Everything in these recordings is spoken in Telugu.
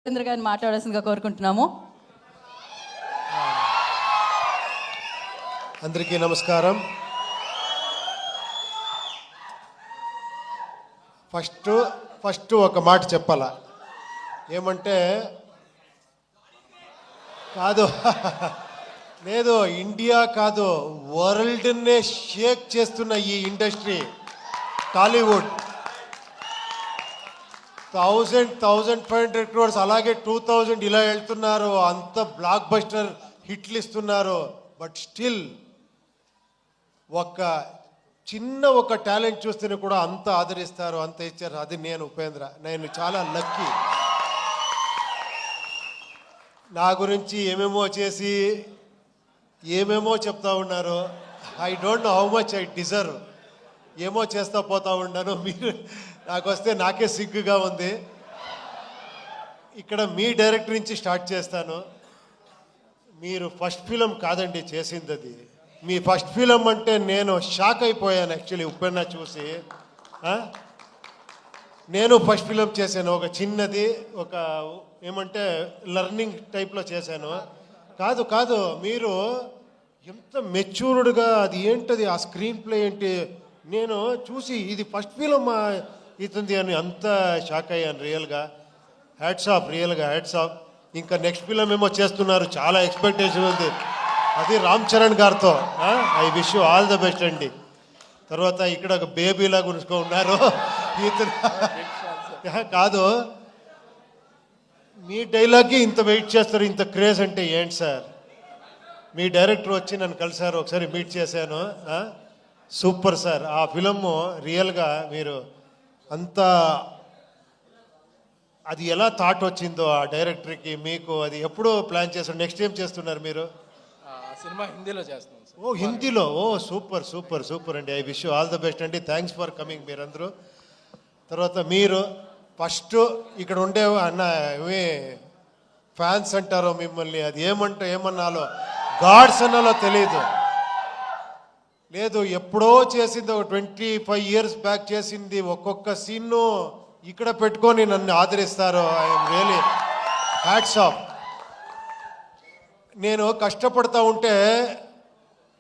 ఉపేంద్ర గారిని మాట్లాడాల్సిందిగా కోరుకుంటున్నాము. అందరికీ నమస్కారం. ఫస్ట్ ఒక మాట చెప్పాలా, ఏమంటే కాదు లేదు, ఇండియా కాదు వరల్డ్నే షేక్ చేస్తున్న ఈ ఇండస్ట్రీ టాలీవుడ్ 1,500 crores, అలాగే 2,000 ఇలా వెళ్తున్నారు, అంత బ్లాక్ బస్టర్ హిట్లు ఇస్తున్నారు. బట్ స్టిల్ ఒక టాలెంట్ చూస్తేనే కూడా అంత ఆదరిస్తారు, అంత ఇచ్చారు. అది నేను ఉపేంద్ర, నేను చాలా లక్కీ. నా గురించి ఏమేమో చేసి ఏమేమో చెప్తా ఉన్నారు. I don't know how much I deserve. ఏమో చేస్తా పోతా ఉన్నాను. మీరు నాకు వస్తే నాకే సిగ్గుగా ఉంది. ఇక్కడ మీ డైరెక్టర్ నుంచి స్టార్ట్ చేస్తాను. మీరు ఫస్ట్ ఫిలం కాదండి చేసింది, అది మీ ఫస్ట్ ఫిలం అంటే నేను షాక్ అయిపోయాను యాక్చువల్లీ. ఉపేంద్ర చూసి నేను ఫస్ట్ ఫిలం చేశాను, ఒక చిన్నది, ఒక ఏమంటే లర్నింగ్ టైప్లో చేశాను. కాదు మీరు ఎంత మెచ్యూర్డ్గా, అది ఏంటది ఆ స్క్రీన్ ప్లే ఏంటి, నేను చూసి ఇది ఫస్ట్ ఫిలం అవుతుంది అని అంత షాక్ అయ్యాను రియల్గా. హ్యాట్స్ ఆఫ్, రియల్గా హ్యాట్స్ ఆఫ్. ఇంకా నెక్స్ట్ ఫిలం ఏమో చేస్తున్నారు, చాలా ఎక్స్పెక్టేషన్ ఉంది, అది రామ్ చరణ్ గారితో. I wish you all the best అండి. తర్వాత ఇక్కడ ఒక బేబీలా గురుచుకో ఉన్నారు. కాదు, మీ డైలాగ్కి ఇంత వెయిట్ చేస్తారు, ఇంత క్రేజ్ అంటే ఏంటి సార్? మీ డైరెక్టర్ వచ్చి నన్ను కలిసారు, ఒకసారి మీట్ చేశాను. సూపర్ సార్, ఆ ఫిలము రియల్గా మీరు అంతా, అది ఎలా థాట్ వచ్చిందో ఆ డైరెక్టర్కి మీకు, అది ఎప్పుడు ప్లాన్ చేస్తారు? నెక్స్ట్ ఏం చేస్తున్నారు మీరు? సినిమా హిందీలో చేస్తున్నాం. ఓ హిందీలో, ఓ సూపర్ సూపర్ సూపర్ అండి. I wish you all the best అండి. థ్యాంక్స్ ఫర్ కమింగ్ మీరందరూ. తర్వాత మీరు ఫస్ట్ ఇక్కడ ఉండే అన్న ఏమి ఫ్యాన్స్ అంటారో మిమ్మల్ని, అది ఏమన్నాలో గాడ్స్ అన్నాలో తెలియదు. లేదు, ఎప్పుడో చేసింది, ఒక 25 years బ్యాక్ చేసింది. ఒక్కొక్క సీన్ను ఇక్కడ పెట్టుకొని నన్ను ఆదరిస్తారు. I'm really hats off. నేను కష్టపడతా ఉంటే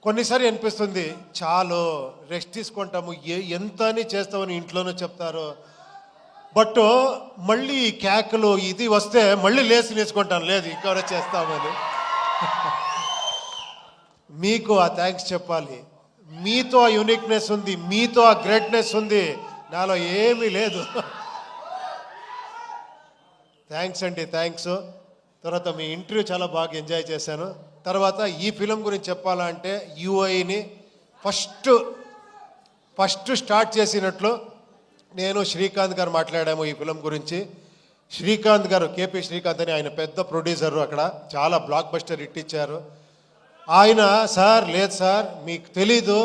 కొన్నిసారి అనిపిస్తుంది, చాలు రెస్ట్ తీసుకుంటాము, ఎంత అని చేస్తామని ఇంట్లోనూ చెప్తారు. బట్ మళ్ళీ కేకలు ఇది వస్తే మళ్ళీ లేచి నేర్చుకుంటాను, లేదు ఇంకా చేస్తామని. మీకు ఆ థ్యాంక్స్ చెప్పాలి. మీతో ఆ యూనిక్నెస్ ఉంది, మీతో ఆ గ్రేట్నెస్ ఉంది, నాలో ఏమీ లేదు. థ్యాంక్స్ అండి, థ్యాంక్స్. తర్వాత మీ ఇంటర్వ్యూ చాలా బాగా ఎంజాయ్ చేశాను. తర్వాత ఈ ఫిలం గురించి చెప్పాలంటే యూఐని ఫస్ట్ స్టార్ట్ చేసినట్లు నేను శ్రీకాంత్ గారు మాట్లాడాము ఈ ఫిలం గురించి. శ్రీకాంత్ గారు, కేపీ శ్రీకాంత్ అని, ఆయన పెద్ద ప్రొడ్యూసరు, అక్కడ చాలా బ్లాక్ బస్టర్ హిట్ ఇచ్చారు. ఆయన సార్, లేదు సార్ మీకు తెలీదు,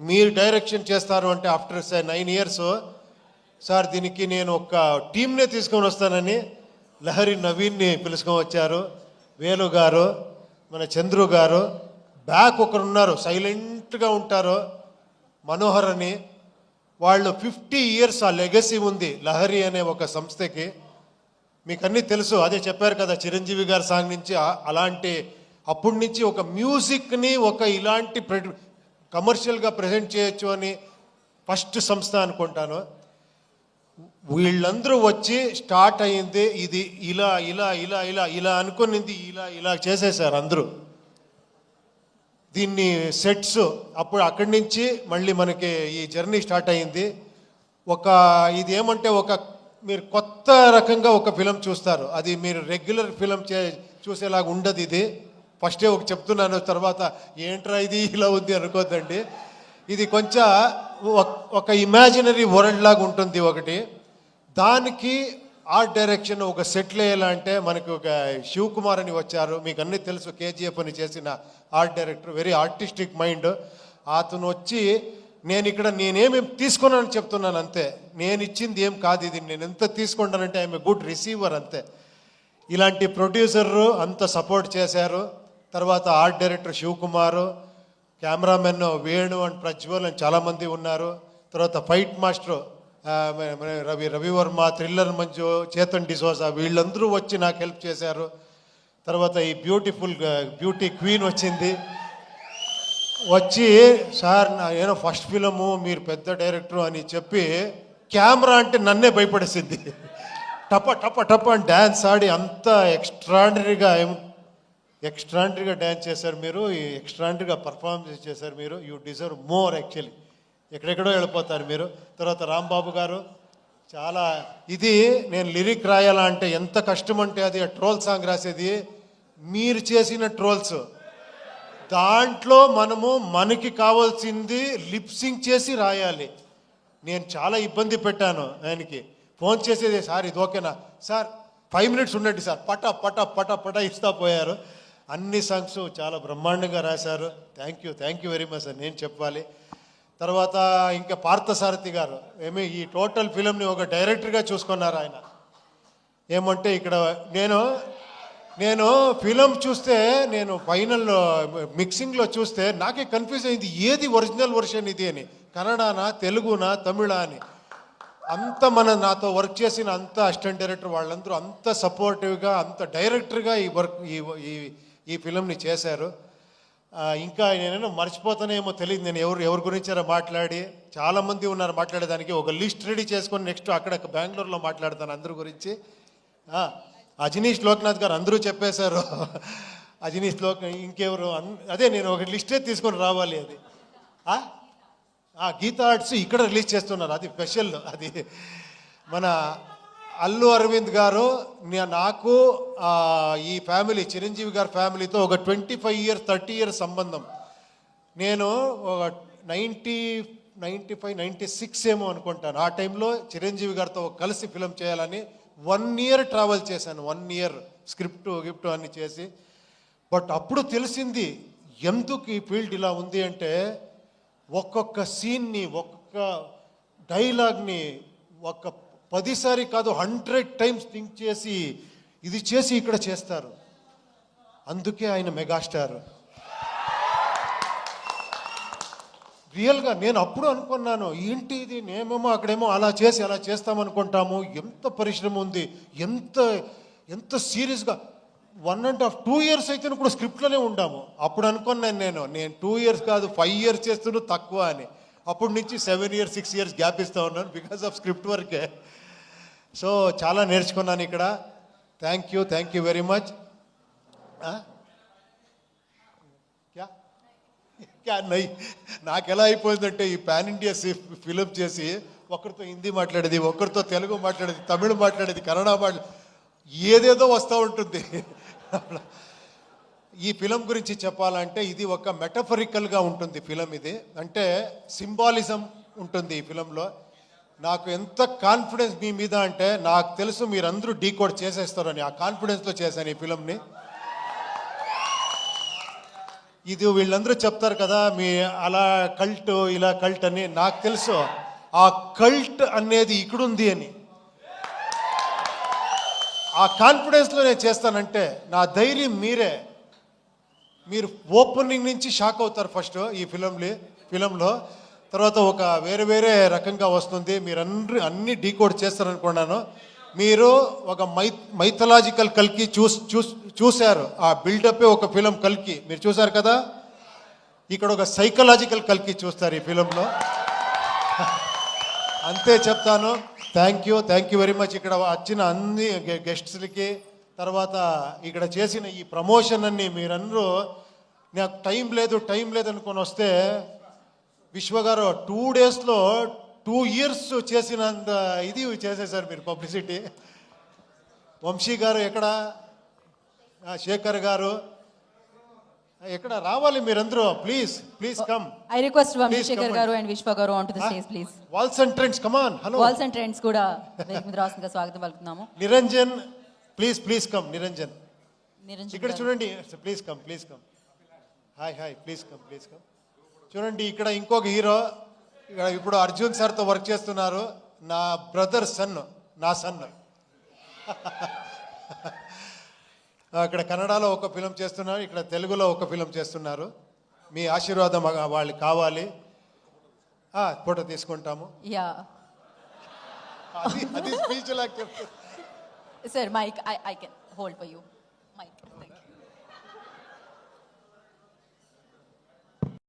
మీరు డైరెక్షన్ చేస్తారు అంటే ఆఫ్టర్ 9 years సార్ దీనికి నేను ఒక టీంనే తీసుకొని వస్తానని లహరి నవీన్ని పిలుచుకొని వచ్చారు. వేలు గారు, మన చంద్రు గారు, బ్యాక్ ఒకరు ఉన్నారు సైలెంట్గా ఉంటారు, మనోహర్ అని. వాళ్ళు 50 years ఆ లెగసీ ఉంది లహరి అనే ఒక సంస్థకి. మీకు అన్నీ తెలుసు, అదే చెప్పారు కదా చిరంజీవి గారి సాంగ్ నుంచి అలాంటి, అప్పటి నుంచి ఒక మ్యూజిక్ని ఒక ఇలాంటి కమర్షియల్గా ప్రజెంట్ చేయొచ్చు అని ఫస్ట్ సంస్థ అనుకుంటాను. వీళ్ళందరూ వచ్చి స్టార్ట్ అయ్యింది, ఇది ఇలా ఇలా ఇలా ఇలా ఇలా అనుకునింది, ఇలా చేసేసారు అందరూ దీన్ని సెట్స్. అప్పుడు అక్కడి నుంచి మళ్ళీ మనకి ఈ జర్నీ స్టార్ట్ అయ్యింది. ఇది ఏమంటే మీరు కొత్త రకంగా ఒక ఫిలం చూస్తారు, అది మీరు రెగ్యులర్ ఫిలం చూసేలాగా ఉండదు. ఇది ఫస్టే చెప్తున్నాను, తర్వాత ఏంట్రా ఇది ఇలా ఉంది అనుకోద్దండి. ఇది కొంచెం ఒక ఇమాజినరీ వరల్డ్ లాగా ఉంటుంది ఒకటి. దానికి ఆర్ట్ డైరెక్షన్ ఒక సెటిల్ అయ్యేలా మనకు ఒక శివకుమార్ అని వచ్చారు, మీకు అన్నీ తెలుసు, కేజీఎఫ్ అని చేసిన art director, very artistic mind. అతను వచ్చి నేనేమేమి తీసుకున్నానని చెప్తున్నాను అంతే, నేను ఇచ్చింది ఏం కాదు ఇది, నేను ఎంత తీసుకుంటానంటే ఐఎమ్ ఏ గుడ్ రిసీవర్ అంతే. ఇలాంటి ప్రొడ్యూసర్లు అంత సపోర్ట్ చేశారు. తర్వాత art director Shivakumar, cameraman Venu and Prajwal అని చాలామంది ఉన్నారు. తర్వాత fight master Ravivarma, thriller Manju, Chetan D'Souza వీళ్ళందరూ వచ్చి నాకు హెల్ప్ చేశారు. తర్వాత ఈ బ్యూటీ క్వీన్ వచ్చింది, వచ్చి సార్ ఏదో ఫస్ట్ ఫిలము మీరు పెద్ద డైరెక్టర్ అని చెప్పి కెమెరా అంటే నన్నే భయపడేసింది. టప టప టప అని డ్యాన్స్ ఆడి అంత ఎక్స్ట్రాడినరీగా డ్యాన్స్ చేశారు మీరు, ఎక్స్ట్రాడినరీగా పర్ఫార్మెన్స్ చేశారు మీరు. You deserve more actually. ఎక్కడెక్కడో వెళ్ళిపోతారు మీరు. తర్వాత రాంబాబు గారు చాలా ఇది నేను లిరిక్ రాయాలా అంటే ఎంత కష్టం అంటే అది ట్రోల్ సాంగ్ రాసేది మీరు చేసిన ట్రోల్స్. దాంట్లో మనకి కావాల్సింది లిప్సింగ్ చేసి రాయాలి. నేను చాలా ఇబ్బంది పెట్టాను ఆయనకి. ఫోన్ చేసేది సార్ ఇది ఓకేనా సార్ 5 minutes ఉండండి సార్, పట పట పట పట ఇస్తా పోయారు. అన్ని సాంగ్స్ చాలా బ్రహ్మాండంగా రాశారు. Thank you very much sir నేను చెప్పాలి. తర్వాత ఇంకా పార్థసారథి గారు ఈ టోటల్ ఫిలింని ఒక డైరెక్టర్గా చూసుకున్నారు ఆయన. ఏమంటే ఇక్కడ నేను ఫిలం చూస్తే నేను ఫైనల్ మిక్సింగ్లో చూస్తే నాకే కన్ఫ్యూజ్ అయింది ఏది ఒరిజినల్ వర్షన్ ఇది అని, కన్నడనా తెలుగునా తమిళ అని. అంత నాతో వర్క్ చేసిన అంత అసిస్టెంట్ డైరెక్టర్ వాళ్ళందరూ అంత సపోర్టివ్గా అంత డైరెక్టర్గా ఈ ఫిలంని చేశారు. ఇంకా నేనేమో మర్చిపోతానేమో తెలియదు నేను ఎవరి గురించారో మాట్లాడి. చాలామంది ఉన్నారు మాట్లాడేదానికి. ఒక లిస్ట్ రెడీ చేసుకొని నెక్స్ట్ అక్కడ బెంగళూరులో మాట్లాడతాను అందరి గురించి. అజనీష్ లోక్నాథ్ గారు అందరూ చెప్పేశారు. అజనీష్ ఇంకెవరు అదే నేను ఒక లిస్టే తీసుకొని రావాలి. అది గీతా ఆర్ట్స్ ఇక్కడ రిలీజ్ చేస్తున్నారు, అది స్పెషల్. అది మన అల్లు అరవింద్ గారు నాకు ఈ ఫ్యామిలీ చిరంజీవి గారి ఫ్యామిలీతో ఒక 25 years 30 years సంబంధం. నేను ఒక 95 96 ఏమో అనుకుంటాను. ఆ టైంలో చిరంజీవి గారితో కలిసి ఫిలం చేయాలని 1 year ట్రావెల్ చేశాను. 1 year స్క్రిప్ట్ అన్ని చేసి. బట్ అప్పుడు తెలిసింది ఎందుకు ఈ ఫీల్డ్ ఇలా ఉంది అంటే ఒక్కొక్క సీన్ని ఒక్కొక్క డైలాగ్ని 10 సారి కాదు 100 times థింక్ చేసి ఇది చేసి ఇక్కడ చేస్తారు. అందుకే ఆయన మెగాస్టార్. రియల్గా నేను అప్పుడు అనుకున్నాను ఏంటి ఇది, నేమేమో అక్కడేమో అలా చేస్తామనుకుంటాము. ఎంత పరిశ్రమ ఉంది, ఎంత సీరియస్గా 1.5 2 years అయితే కూడా స్క్రిప్ట్లోనే ఉండాము. అప్పుడు అనుకున్నాను నేను 2 years కాదు 5 years చేస్తున్నా తక్కువ అని. అప్పటి నుంచి 7 years 6 years గ్యాప్ ఇస్తూ ఉన్నాను బికాస్ ఆఫ్ స్క్రిప్ట్ వర్కే. సో చాలా నేర్చుకున్నాను ఇక్కడ. Thank you very much. నాకు ఎలా అయిపోయిందంటే ఈ పాన్ ఇండియా ఫిలిం చేసి ఒకరితో హిందీ మాట్లాడేది, ఒకరితో తెలుగు మాట్లాడేది, తమిళ మాట్లాడేది, కన్నడ ఏదేదో వస్తూ ఉంటుంది. ఈ ఫిలం గురించి చెప్పాలంటే ఇది ఒక మెటఫరికల్గా ఉంటుంది ఫిలం. ఇది అంటే సింబాలిజం ఉంటుంది ఈ ఫిలంలో. నాకు ఎంత కాన్ఫిడెన్స్ మీ మీద అంటే నాకు తెలుసు మీరందరూ డీకోడ్ చేసేస్తారని ఆ కాన్ఫిడెన్స్తో చేశాను ఈ ఫిలంని. ఇది వీళ్ళందరూ చెప్తారు కదా మీ అలా కల్ట్ ఇలా కల్ట్ అని. నాకు తెలుసు ఆ కల్ట్ అనేది ఇక్కడుంది అని. ఆ కాన్ఫిడెన్స్లో నేను చేస్తానంటే నా ధైర్యం మీరు ఓపెనింగ్ నుంచి షాక్ అవుతారు ఫస్ట్ ఈ ఫిలంలో. తర్వాత ఒక వేరే రకంగా వస్తుంది. మీరు అన్ని డీకోడ్ చేస్తారనుకున్నాను. మీరు ఒక మైథలాజికల్ కల్కి చూశారు. ఆ బిల్డపే ఒక ఫిలం కల్కి మీరు చూశారు కదా. ఇక్కడ ఒక సైకలాజికల్ కల్కి చూస్తారు ఈ ఫిలంలో. అంతే చెప్తాను. Thank you very much. ఇక్కడ వచ్చిన అన్ని గెస్ట్స్లకి, తర్వాత ఇక్కడ చేసిన ఈ ప్రమోషన్ అన్ని మీరందరూ నాకు టైం లేదు అనుకొని వస్తే విశ్వగారు 2 daysలో 2 years చేసినంత ఇది చేసేసారు మీరు పబ్లిసిటీ. వంశీ గారు ఎక్కడ, శేఖర్ గారు ఎక్కడ రావాలి మీరందరూ. Please come. I request Vamshisekhar గారు అండ్ విశ్వ గారు on to the stage please. Walls and trends come on. Hello walls and trends కూడా వేదిక మీద రాష్ట్రంగా స్వాగతం పలుకుతున్నాము. Niranjan please come. నిరంజన్ ఇక్కడ చూడండి. Please come. Hi please come. చూడండి ఇక్కడ ఇంకొక హీరో ఇక్కడ ఇప్పుడు అర్జున్ సార్తో వర్క్ చేస్తున్నారు. నా బ్రదర్ నా సన్ అక్కడ కన్నడలో ఒక ఫిలం చేస్తున్నారు, ఇక్కడ తెలుగులో ఒక ఫిలం చేస్తున్నారు. మీ ఆశీర్వాదం వాళ్ళు కావాలి. ఫోటో తీసుకుంటాము. యా అది స్పీచ్ లాగా చెప్తారు. Sir mike I can hold for you mic